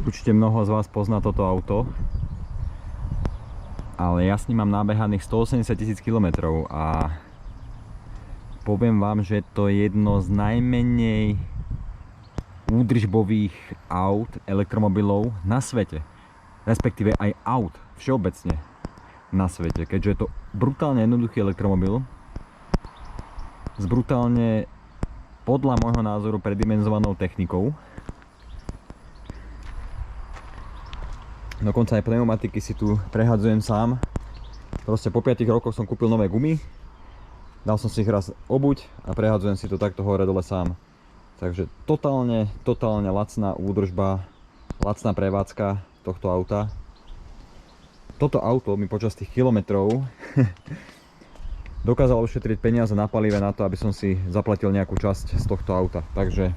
Určite mnoho z vás pozná toto auto, ale ja s ním mám nabehaných 180 000 km a poviem vám, že to je jedno z najmenej údržbových aut, elektromobilov na svete. Respektíve aj aut všeobecne na svete, keďže je to brutálne jednoduchý elektromobil s brutálne, podľa môjho názoru, predimenzovanou technikou. Dokonca aj pneumatiky si tu prehadzujem sám. Proste po 5 rokoch som kúpil nové gumy, dal som si ich raz obuť a prehadzujem si to takto hore dole sám. Takže totálne lacná údržba, lacná prevádzka tohto auta. Toto auto mi počas tých kilometrov dokázalo ušetriť peniaze na palive na to, aby som si zaplatil nejakú časť z tohto auta. Takže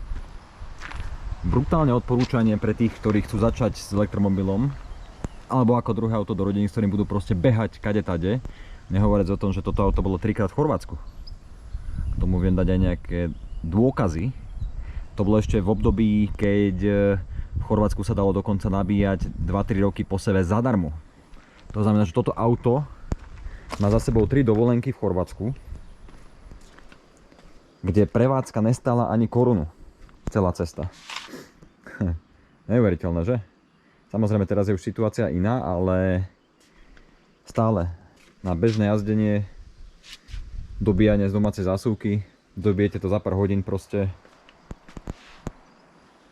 brutálne odporúčanie pre tých, ktorí chcú začať s elektromobilom, alebo ako druhé auto do rodiny, s ktorým budú proste behať kade-tade. Nehovoriac o tom, že toto auto bolo 3-krát v Chorvátsku. K tomu viem dať aj nejaké dôkazy. To bolo ešte v období, keď v Chorvátsku sa dalo dokonca nabíjať 2-3 roky po sebe zadarmo. To znamená, že toto auto má za sebou 3 dovolenky v Chorvátsku, kde prevádzka nestála ani korunu. Celá cesta. Neuveriteľné, že? Samozrejme, teraz je už situácia iná, ale stále na bežné jazdenie, dobíjanie z domácej zásuvky, dobijete to za pár hodín proste.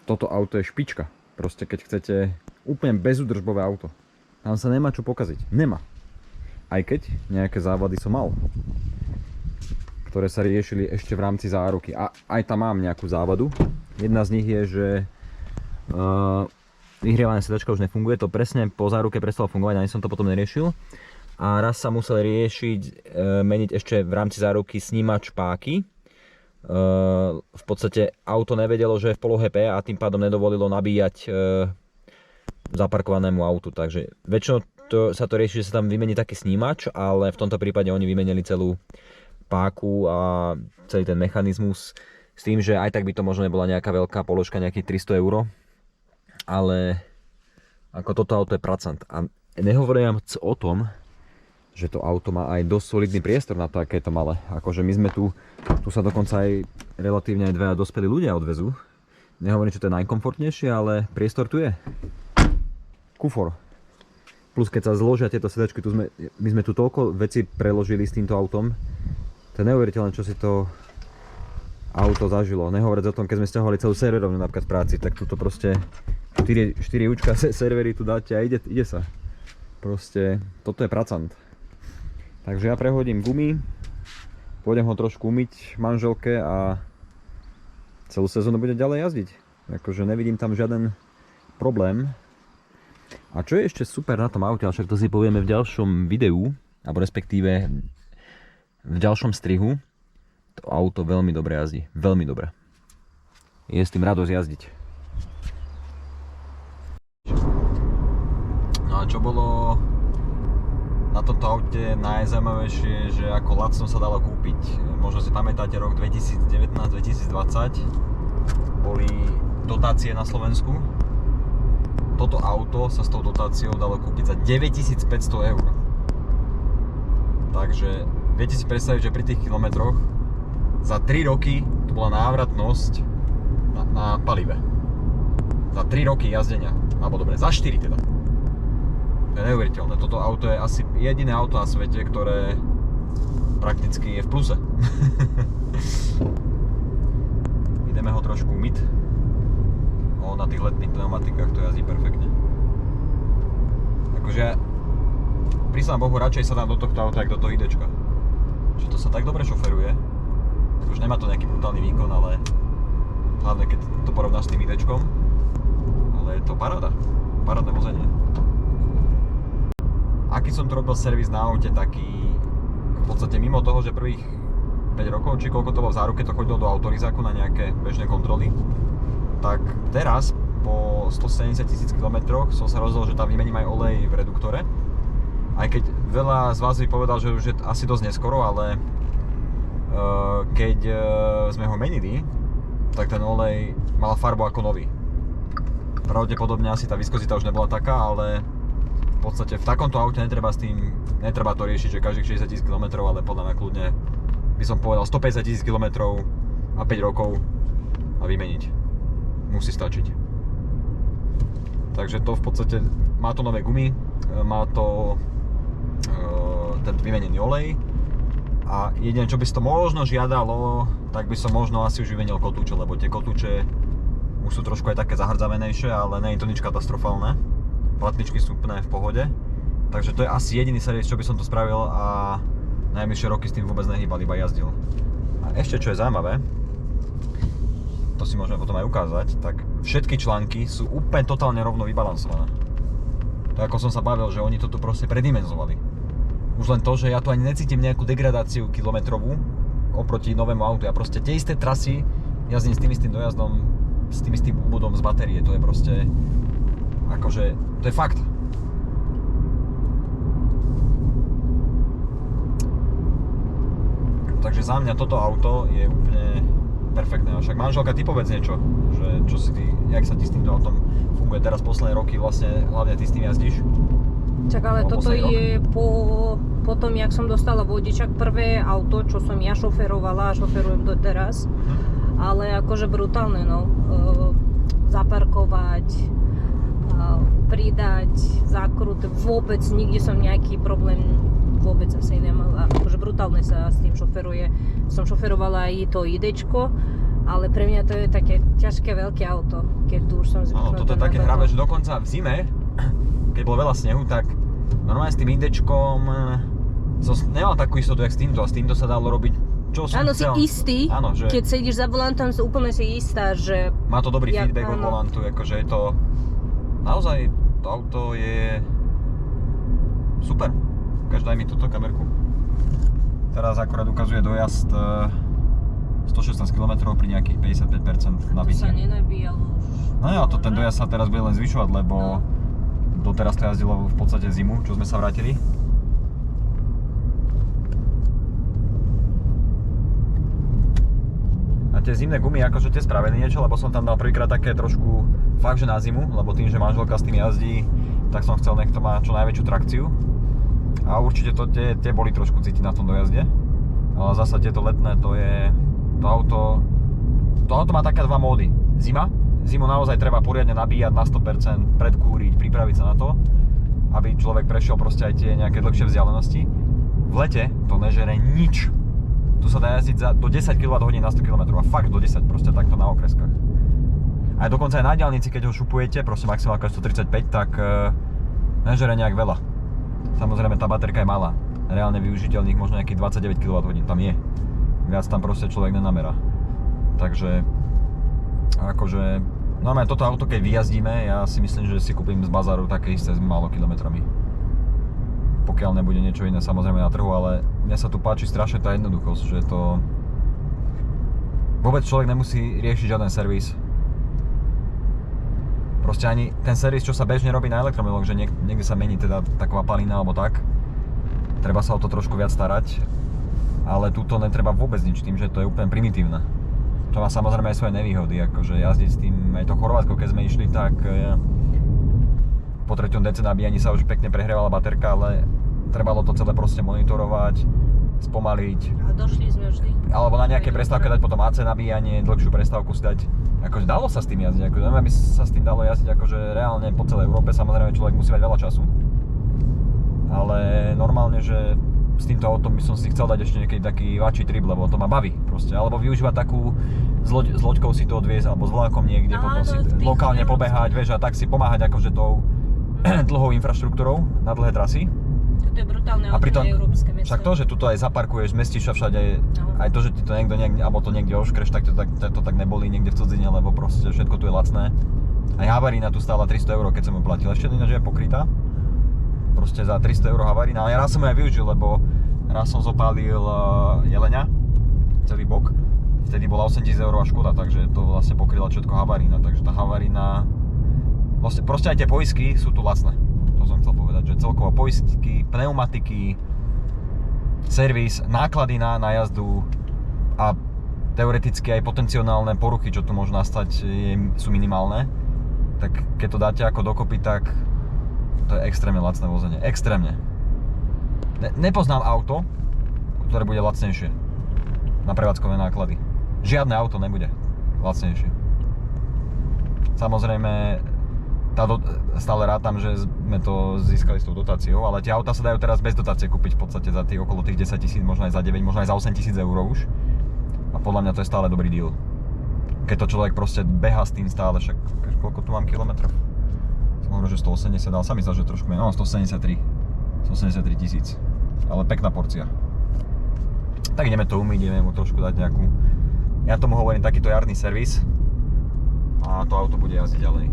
Toto auto je špička. Proste keď chcete úplne bezúdržbové auto. Tam sa nemá čo pokaziť. Nemá. Aj keď nejaké závady som mal, ktoré sa riešili ešte v rámci záruky. A aj tam mám nejakú závadu. Jedna z nich je, že vyhrievaná sedačka už nefunguje. To presne po záruke prestalo fungovať, ani som to potom neriešil. A raz sa musel riešiť, meniť ešte v rámci záruky snímač páky. V podstate auto nevedelo, že je v polohe P a tým pádom nedovolilo nabíjať zaparkovanému autu. Takže väčšinou sa to rieši, že sa tam vymení taký snímač, ale v tomto prípade oni vymenili celú páku a celý ten mechanizmus s tým, že aj tak by to možno nebola nejaká veľká položka, nejakých 300 €, ale ako toto auto je pracant. A nehovorím o tom, že to auto má aj dosť solidný priestor na to, aké je to malé. Akože my sme tu sa dokonca aj relatívne aj dvaja dospelí ľudia odvezú. Nehovorím, že to je najkomfortnejšie, ale priestor tu je. Kufor. Plus keď sa zložia tieto sedačky, my sme tu toľko vecí preložili s týmto autom. To je neuveriteľné, čo si to auto zažilo. Nehovoriac o tom, keď sme stiahovali celú serverovňu napríklad v práci, tak tuto proste 4 učka servery tu dáte a ide sa. Proste toto je pracant. Takže ja prehodím gumy, pôjdem ho trošku umyť manželke a celú sezónu bude ďalej jazdiť. Akože nevidím tam žiaden problém. A čo je ešte super na tom aute, ale však to si povieme v ďalšom videu, alebo respektíve v ďalšom strihu, to auto veľmi dobre jazdí. Veľmi dobre. Je s tým radosť jazdiť. No a čo bolo na tomto aute najzaujímavejšie, že ako lacno sa dalo kúpiť. Možno si pamätáte rok 2019-2020, boli dotácie na Slovensku. Toto auto sa s tou dotáciou dalo kúpiť za 9500 €. Takže viete si predstaviť, že pri tých kilometroch za 3 roky to bola návratnosť na palive. Za 3 roky jazdenia, alebo dobre, za 4 teda. To je neuveriteľné. Toto auto je asi jediné auto na svete, ktoré prakticky je v pluse. Ideme ho trošku umyť. Na tých letných pneumatikách to jazdí perfektne. Akože prísam Bohu, radšej sa dám do tohto auta, ako do toho idečka. Že to sa tak dobre šoferuje. Akože nemá to nejaký brutálny výkon, ale hlavne keď to porovnáš s tým idečkom. Ale je to paráda. Parádne vozenie. Aký som tu robil servis na aute, taký v podstate mimo toho, že prvých 5 rokov, či koľko to bolo v záruke, to chodilo do autorizáku na nejaké bežné kontroly. Tak teraz po 170 000 km som sa rozhodol, že tam vymením aj olej v reduktore. Aj keď veľa z vás by povedal, že už je asi dosť neskoro, ale keď sme ho menili, tak ten olej mal farbu ako nový. Pravdepodobne asi tá viskozita už nebola taká, ale v podstate v takomto aute netreba to riešiť, že každých 60 000 km, ale podľa mňa kľudne by som povedal 150 000 km a 5 rokov a vymeniť. Musí stačiť. Takže to v podstate má to nové gumy, má to ten vymenený olej a jediné, čo by si to možno žiadalo, tak by som možno asi už vymenil kotúče, lebo tie kotúče už sú trošku aj také zahrdzavenejšie, ale nie je to nič katastrofálne. Platničky sú úplne v pohode, takže to je asi jediný servis, čo by som to spravil a najbližšie roky s tým vôbec nehýbal, iba jazdil. A ešte čo je zaujímavé, to si môžeme potom aj ukázať, tak všetky články sú úplne totálne rovno vybalansované. To ako som sa bavil, že oni to tu proste predimenzovali. Už len to, že ja tu ani necítim nejakú degradáciu kilometrovú oproti novému autu. Ja proste tie isté trasy jazdím s tým istým dojazdom, s tým istým úbodom z batérie. To je proste, akože, to je fakt. Takže za mňa toto auto je úplne perfektné. Však manželka, ty povedz niečo, že čo si ty, jak sa ti s týmto autom funguje teraz posledné roky, vlastne hlavne ty s tým jazdíš? Čak, ale toto je po tom, jak som dostala vodičak, prvé auto, čo som ja šoferovala a šoferujem doteraz. Ale akože brutálne, no. Zaparkovať, pridať, zákrut, vôbec nikde som nejaký problém vôbec asi nemala. Akože brutálne sa s tým šoferuje. Som šoferovala aj to idečko, ale pre mňa to je také ťažké veľké auto, keď tu už som zvyknutá. Áno, toto je také hravé, že dokonca v zime, keď bolo veľa snehu, tak normálne s tým idečkom som nemal takú istotu, jak s týmto. A s týmto sa dalo robiť, čo som áno, chcel. si istý, áno, že keď sedíš za volantom, úplne si istá, že... má to dobrý feedback od volantu, akože je to... Naozaj, to auto je... super. Daj mi túto kamerku. Teraz akorát ukazuje dojazd 116 km pri nejakých 55% nabitia. To sa nenabíjalo už. No ja, to ten dojazd sa teraz bude len zvyšovať, lebo doteraz to jazdilo v podstate zimu, čo sme sa vrátili. A tie zimné gumy, akože tie spravili niečo, lebo som tam dal prvýkrát také trošku fakt, že na zimu, lebo tým, že manželka s tým jazdí, tak som chcel, nech to má čo najväčšiu trakciu. A určite to tie boli trošku cítiť na tom dojazde. Ale zasa tieto letné, to auto má také dva módy. Zimu naozaj treba poriadne nabíjať na 100%, predkúriť, pripraviť sa na to, aby človek prešiel proste aj tie nejaké dlhšie vzdialenosti. V lete to nežere nič. Tu sa dá jazdiť do 10 kWh na 100 km a fakt do 10, proste takto na okreskách. Aj dokonca aj na diaľnici, keď ho šupujete, proste maximálka 135, tak nežere nejak veľa. Samozrejme tá baterka je malá, reálne využiteľných možno nejakých 29 kWh tam je. Viac tam proste človek nenamerá. Takže akože normálne toto auto keď vyjazdíme, ja si myslím, že si kúpim z bazáru také isté s málo kilometrami. Pokiaľ nebude niečo iné samozrejme na trhu, ale mne sa tu páči strašne tá jednoduchosť, že to vôbec človek nemusí riešiť žiaden servis. Proste ani ten servis, čo sa bežne robí na elektromobiloch, že niekde sa mení teda taková palina alebo tak, treba sa o to trošku viac starať, ale túto netreba vôbec nič tým, že to je úplne primitívne. To má samozrejme aj svoje nevýhody, akože jazdiť s tým, aj to Chorvátsko, keď sme išli, tak po 3. dece nabíjaní sa už pekne prehrievala baterka, ale trebalo to celé proste monitorovať, spomaliť. A došli sme vždy. Alebo na nejaké prestávke dať potom AC nabíjanie, dlhšiu prestávku si dať. Akože dalo sa s tým jazdiť, akože neviem, aby sa s tým dalo jazdiť akože reálne po celej Európe, samozrejme človek musí mať veľa času. Ale normálne, že s týmto autom by som si chcel dať ešte niekedy taký váčší trip, lebo to ma baví proste. Alebo využívať takú, s loďkou si to odviezť, alebo s vlákom niekde, potom si lokálne pobehať, vieš, a tak si pomáhať akože tou dlhou infraštruktúrou na dlhé trasy. To je brutálne auto na európske miesto. Však to, že tuto aj zaparkuješ, zmestíš sa všade, aj to, že ti to niekto alebo to niekde oškreš, tak to tak nebolí niekde v cudzine, lebo proste všetko tu je lacné. Aj havarína tu stála 300 €, keď som ju platil, ešte ináč je pokrytá. Proste za 300 € havarína, ale ja raz som ju aj využil, lebo raz som zopálil jeleňa, celý bok. Vtedy bola 8 000 € a škoda, takže to vlastne pokryla všetko havarína, takže tá havarína, vlastne proste aj tie poistky sú tu lacné. To som chcel povedať, že celkovo poistky, pneumatiky, servis, náklady na jazdu a teoreticky aj potenciálne poruchy, čo tu môžu nastať, sú minimálne. tak keď to dáte ako dokopy, tak to je extrémne lacné vozenie. Extrémne. Nepoznám auto, ktoré bude lacnejšie na prevádzkové náklady. Žiadne auto nebude lacnejšie. Samozrejme, stále rátam, že sme to získali s tou dotáciou, ale tie autá sa dajú teraz bez dotácie kúpiť v podstate za tých okolo tých 10 000, možno aj za 9, možno aj za 8 000 eur už. A podľa mňa to je stále dobrý deal. Keď to človek proste behá s tým stále, však koľko tu mám kilometrov? Som hovoril, že 180, ale sa mi zdá, že trošku menej, no 173 000. Ale pekná porcia. Tak ideme to umyť, ideme mu trošku dať nejakú, ja tomu hovorím takýto jarný servis a to auto bude jazdiť ďalej.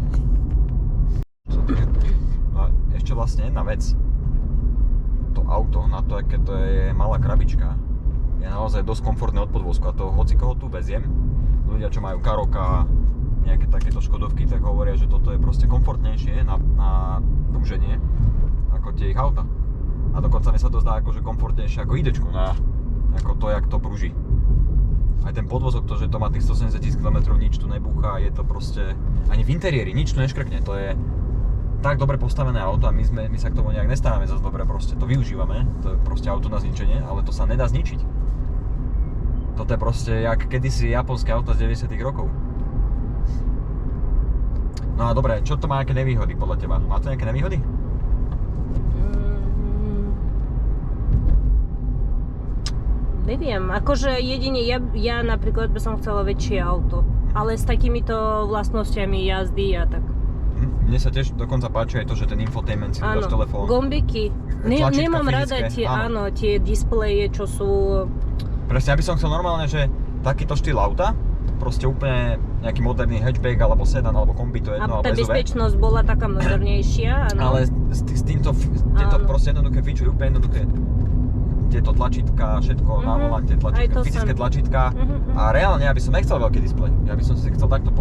No a ešte vlastne jedna vec, to auto, na to, aké to je malá krabička, je naozaj dosť komfortné od podvozku a to hoci koho tu veziem, ľudia čo majú Karoka, nejaké takéto Škodovky, tak hovoria, že toto je proste komfortnejšie na prúženie ako tie ich auta. A dokonca mi sa to zdá akože komfortnejšie ako idečku, ako to, jak to prúži. Aj ten podvozok, to, že to má tých 170 000 km, nič tu nebúcha, je to proste, ani v interiéri, nič tu neškrkne, to je tak dobre postavené auto a my sa k tomu nejak nestávame zase dobre, proste to využívame, to je proste auto na zničenie, ale to sa nedá zničiť. Toto je proste jak kedysi japonské auto z 90 rokov. No a dobre, čo to má nejaké nevýhody podľa teba? Má to nejaké nevýhody? Neviem, akože jedine ja napríklad by som chcela väčšie auto, ale s takýmito vlastnosťami jazdy a tak. Mne sa tiež dokonca páči aj to, že ten infotainment si dáš telefón. Gombiky. Nemám rada tie displeje, čo sú... Presne, ja by som chcel normálne, že takýto štýl auta, proste úplne nejaký moderný hatchback, alebo sedan, alebo kombi, to je jedno, alebo SUV. A tá bezpečnosť bola taká modernejšia, áno. Ale s týmto, tieto proste jednoduché feature, úplne jednoduché. Tieto tlačítka, všetko na volante, tlačítka, fyzické tlačítka a reálne ja by som nechcel veľký displej. Ja by som si chcel takto,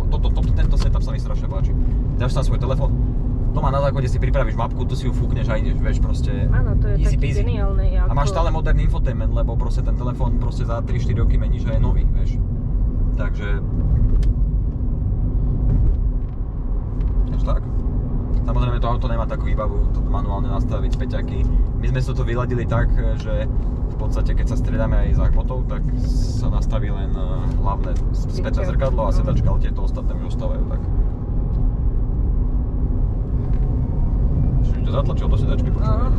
tento setup sa mi strašne páči. Dáš tam svoj telefón, doma na základe si pripravíš mapku, tu si ju fúkneš a ideš, vieš, proste áno, to je easy taký peasy. Geniálne. A máš stále moderný infotainment, lebo proste ten telefón proste za 3-4 roky meníš a je nový, vieš. Takže tak. Samozrejme to auto nemá takú výbavu, to manuálne nastaviť späťaky. My sme si to vyladili tak, že v podstate keď sa stredáme aj za hmotou, tak sa nastaví len hlavné spätné zrkadlo a sedačka, ale tieto ostatné už ostávajú tak. Čiže to zatlačil do sedačky, počúvaj.